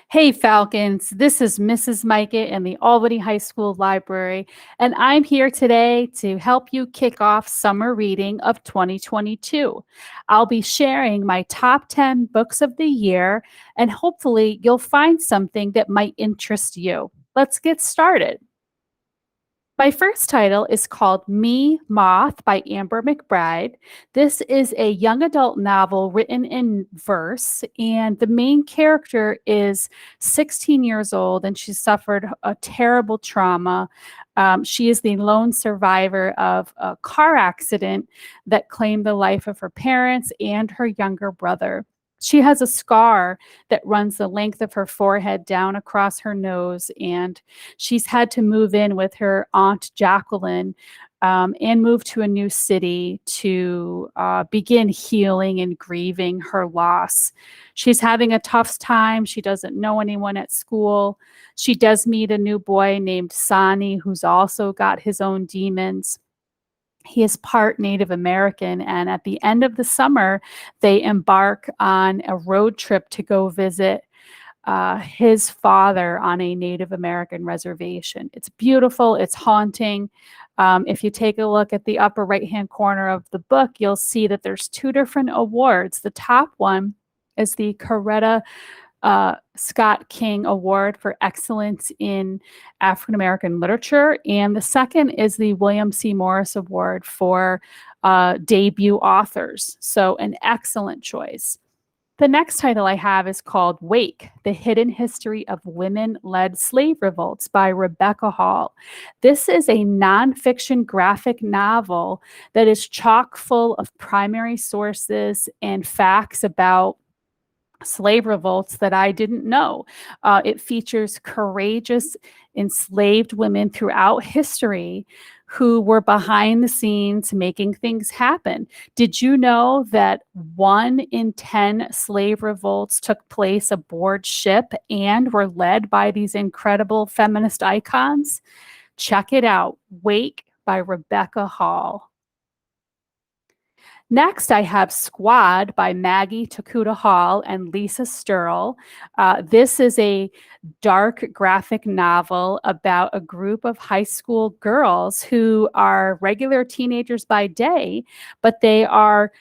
Hey Falcons, this is Mrs. Majkut in the Albany High School Library, and I'm here today to help you kick off summer reading of 2022. I'll be sharing my top 10 books of the year, and hopefully you'll find something that might interest you. Let's get started. My first title is called Me, Moth by Amber McBride. This is a young adult novel written in verse, and the main character is 16 years old and she suffered a terrible trauma. She is the lone survivor of a car accident that claimed the life of her parents and her younger brother. She has a scar that runs the length of her forehead down across her nose, and she's had to move in with her aunt Jacqueline and move to a new city to begin healing and grieving her loss. She's having a tough time. She doesn't know anyone at school. She does meet a new boy named Sani, who's also got his own demons. He is part Native American, and at the end of the summer, they embark on a road trip to go visit his father on a Native American reservation. It's beautiful, it's haunting. If you take a look at the upper right-hand corner of the book, you'll see that there's two different awards. The top one is the Coretta Scott King Award for Excellence in African American Literature, and the second is the William C. Morris Award for debut authors. So, an excellent choice. The next title I have is called Wake, The Hidden History of Women-Led Slave Revolts by Rebecca Hall. This is a nonfiction graphic novel that is chock full of primary sources and facts about slave revolts that I didn't know. It features courageous enslaved women throughout history who were behind the scenes making things happen. Did you know that 1 in 10 slave revolts took place aboard ship and were led by these incredible feminist icons? Check it out. Wake by Rebecca Hall. Next, I have Squad by Maggie Takuta Hall and Lisa Sturl. This is a dark graphic novel about a group of high school girls who are regular teenagers by day, but they are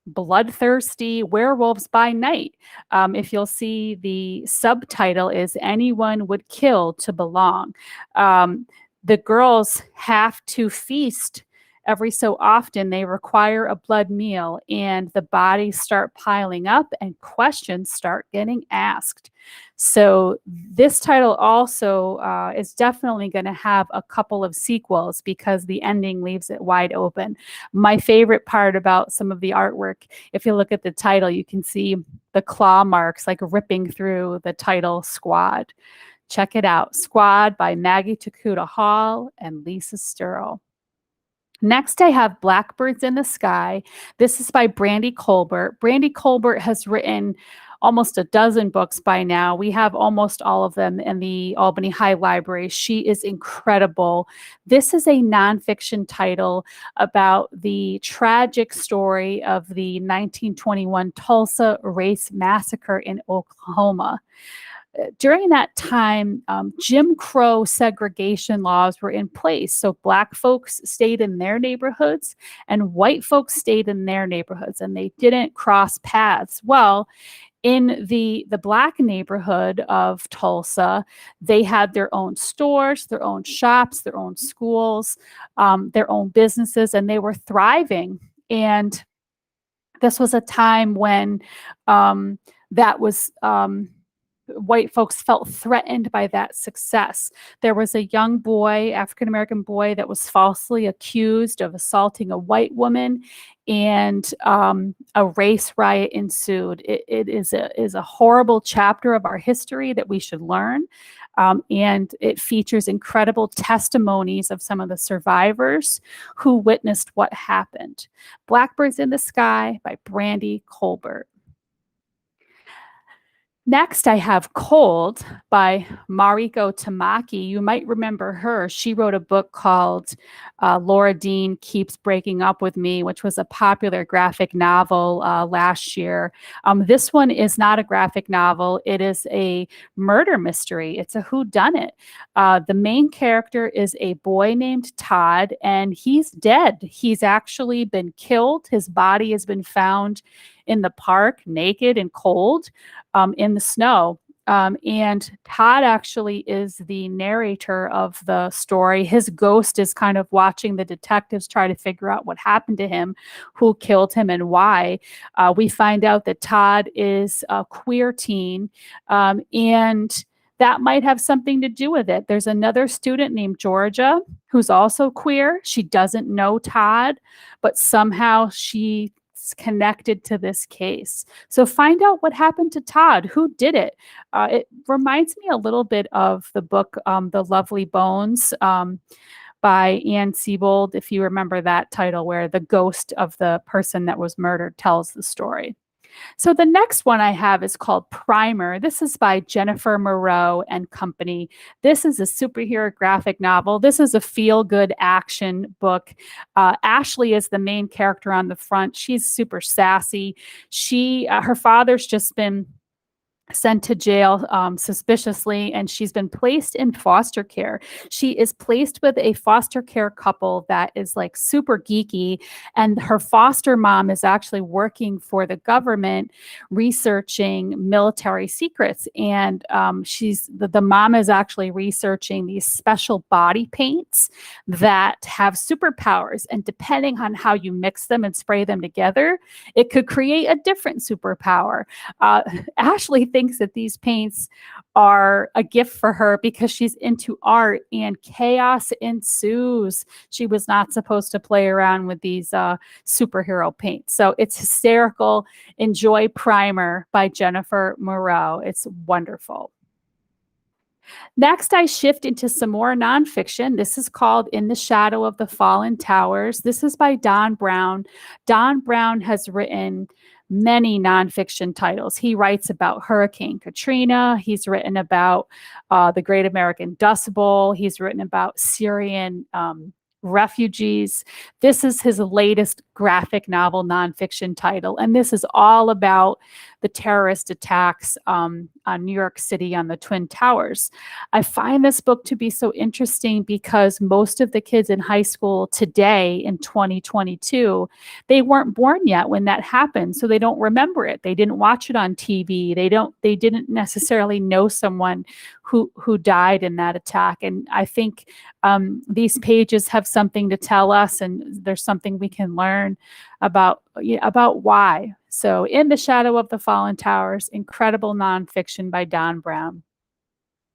bloodthirsty werewolves by night. If you'll see, the subtitle is Anyone Would Kill to Belong. The girls have to feast every so often. They require a blood meal, and the bodies start piling up and questions start getting asked. So this title also is definitely going to have a couple of sequels because the ending leaves it wide open. My favorite part about some of the artwork, if you look at the title, you can see the claw marks like ripping through the title Squad. Check it out. Squad by Maggie Takuta Hall and Lisa Sturl. Next, I have Blackbirds in the Sky. This is by Brandy Colbert. Brandy Colbert has written almost a dozen books by now. We have almost all of them in the Albany High Library. She is incredible. This is a nonfiction title about the tragic story of the 1921 Tulsa Race Massacre in Oklahoma. During that time, Jim Crow segregation laws were in place. So Black folks stayed in their neighborhoods and white folks stayed in their neighborhoods, and they didn't cross paths. Well, in the Black neighborhood of Tulsa, they had their own stores, their own shops, their own schools, their own businesses, and they were thriving. And this was a time when that was white folks felt threatened by that success. There was a young boy, African-American boy, that was falsely accused of assaulting a white woman, and a race riot ensued. It is a horrible chapter of our history that we should learn. And it features incredible testimonies of some of the survivors who witnessed what happened. Blackbirds in the Sky by Brandy Colbert. Next, I have Cold by Mariko Tamaki. You might remember her. She wrote a book called Laura Dean Keeps Breaking Up with Me, which was a popular graphic novel last year. This one is not a graphic novel. It is a murder mystery. It's a whodunit. The main character is a boy named Todd, and he's dead. He's actually been killed. His body has been found in the park, naked and cold, in the snow. And Todd actually is the narrator of the story. His ghost is kind of watching the detectives try to figure out what happened to him, who killed him, and why. We find out that Todd is a queer teen, and that might have something to do with it. There's another student named Georgia who's also queer. She doesn't know Todd, but somehow she's connected to this case. So find out what happened to Todd. Who did it? It reminds me a little bit of the book, The Lovely Bones, by Anne Sebold, if you remember that title, where the ghost of the person that was murdered tells the story. So the next one I have is called Primer. This is by Jennifer Moreau and Company. This is a superhero graphic novel. This is a feel-good action book. Ashley is the main character on the front. She's super sassy. Her father's just been sent to jail suspiciously, and she's been placed in foster care. She is placed with a foster care couple that is like super geeky, and her foster mom is actually working for the government researching military secrets. And the mom is actually researching these special body paints that have superpowers, and depending on how you mix them and spray them together, it could create a different superpower. Ashley thinks that these paints are a gift for her because she's into art, and chaos ensues. She was not supposed to play around with these superhero paints. So it's hysterical. Enjoy Primer by Jennifer Moreau. It's wonderful. Next, I shift into some more nonfiction. This is called In the Shadow of the Fallen Towers. This is by Don Brown. Don Brown has written many nonfiction titles. He writes about Hurricane Katrina. He's written about the Great American Dust Bowl. He's written about Syrian refugees. This is his latest graphic novel nonfiction title, and this is all about the terrorist attacks on New York City on the Twin Towers. I find this book to be so interesting because most of the kids in high school today in 2022, they weren't born yet when that happened, so they don't remember it. They didn't watch it on TV. They didn't necessarily know someone who died in that attack. And I think these pages have something to tell us, and there's something we can learn about why. So In the Shadow of the Fallen Towers, incredible nonfiction by Don Brown.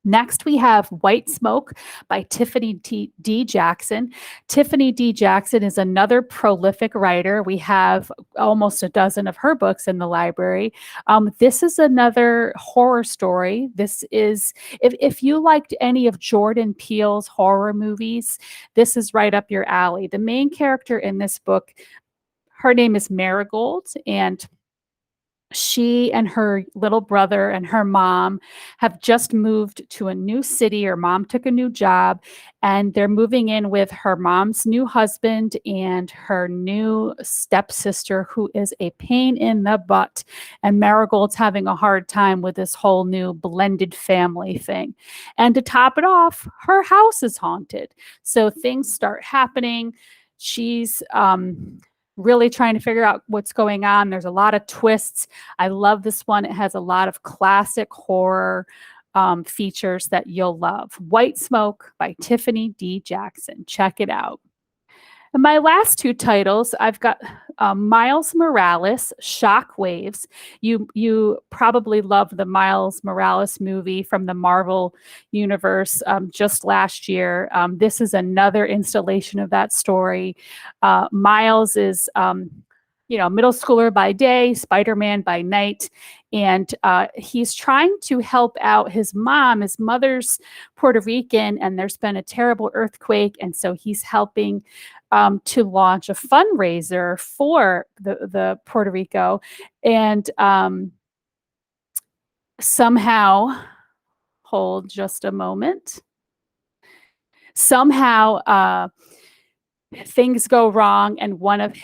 Next, we have White Smoke by Tiffany D. Jackson. Tiffany D. Jackson is another prolific writer. We have almost a dozen of her books in the library. This is another horror story. This is, if you liked any of Jordan Peele's horror movies, this is right up your alley. The main character in this book, her name is Marigold, and she and her little brother and her mom have just moved to a new city. Her mom took a new job, and they're moving in with her mom's new husband and her new stepsister, who is a pain in the butt. And Marigold's having a hard time with this whole new blended family thing. And to top it off, her house is haunted. So things start happening. She's really trying to figure out what's going on. There's a lot of twists. I love this one. It has a lot of classic horror features that you'll love. White Smoke by Tiffany D. Jackson. Check it out. And my last two titles, I've got Miles Morales, Shockwaves. You probably love the Miles Morales movie from the Marvel universe just last year. This is another installation of that story. Miles is middle schooler by day, Spider-Man by night. And he's trying to help out his mom. His mother's Puerto Rican, and there's been a terrible earthquake. And so he's helping to launch a fundraiser for the Puerto Rico. And Somehow, hold just a moment. Somehow, things go wrong, and one of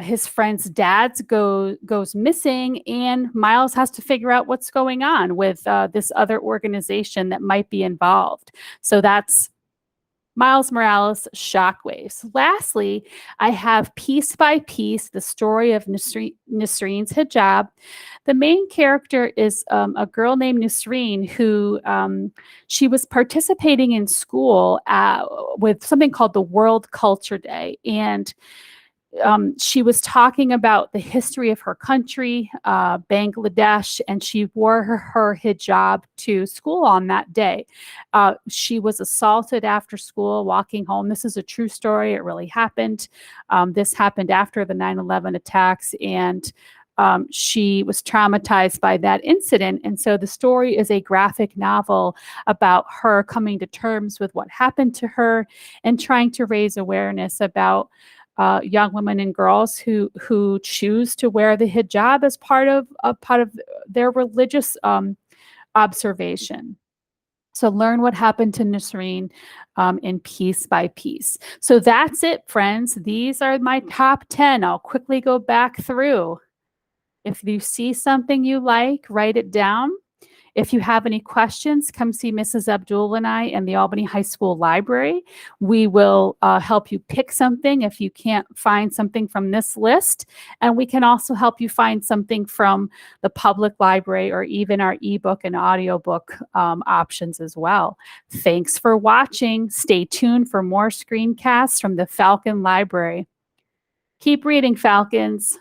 his friend's dads goes missing, and Miles has to figure out what's going on with this other organization that might be involved. So that's Miles Morales' Shockwaves. Lastly, I have Piece by Piece, the story of Nisreen's hijab. The main character is a girl named Nisreen who she was participating in school with something called the World Culture Day. And she was talking about the history of her country, Bangladesh, and she wore her hijab to school on that day. She was assaulted after school walking home. This is a true story. It really happened. This happened after the 9/11 attacks, and she was traumatized by that incident. And so the story is a graphic novel about her coming to terms with what happened to her and trying to raise awareness about young women and girls who choose to wear the hijab as part of their religious observation. So learn what happened to Nisreen in Piece by Piece. So that's it, friends. These are my top 10. I'll quickly go back through. If you see something you like, write it down. If you have any questions, come see Mrs. Abdul and I in the Albany High School Library. We will help you pick something if you can't find something from this list. And we can also help you find something from the public library or even our ebook and audiobook options as well. Thanks for watching. Stay tuned for more screencasts from the Falcon Library. Keep reading, Falcons.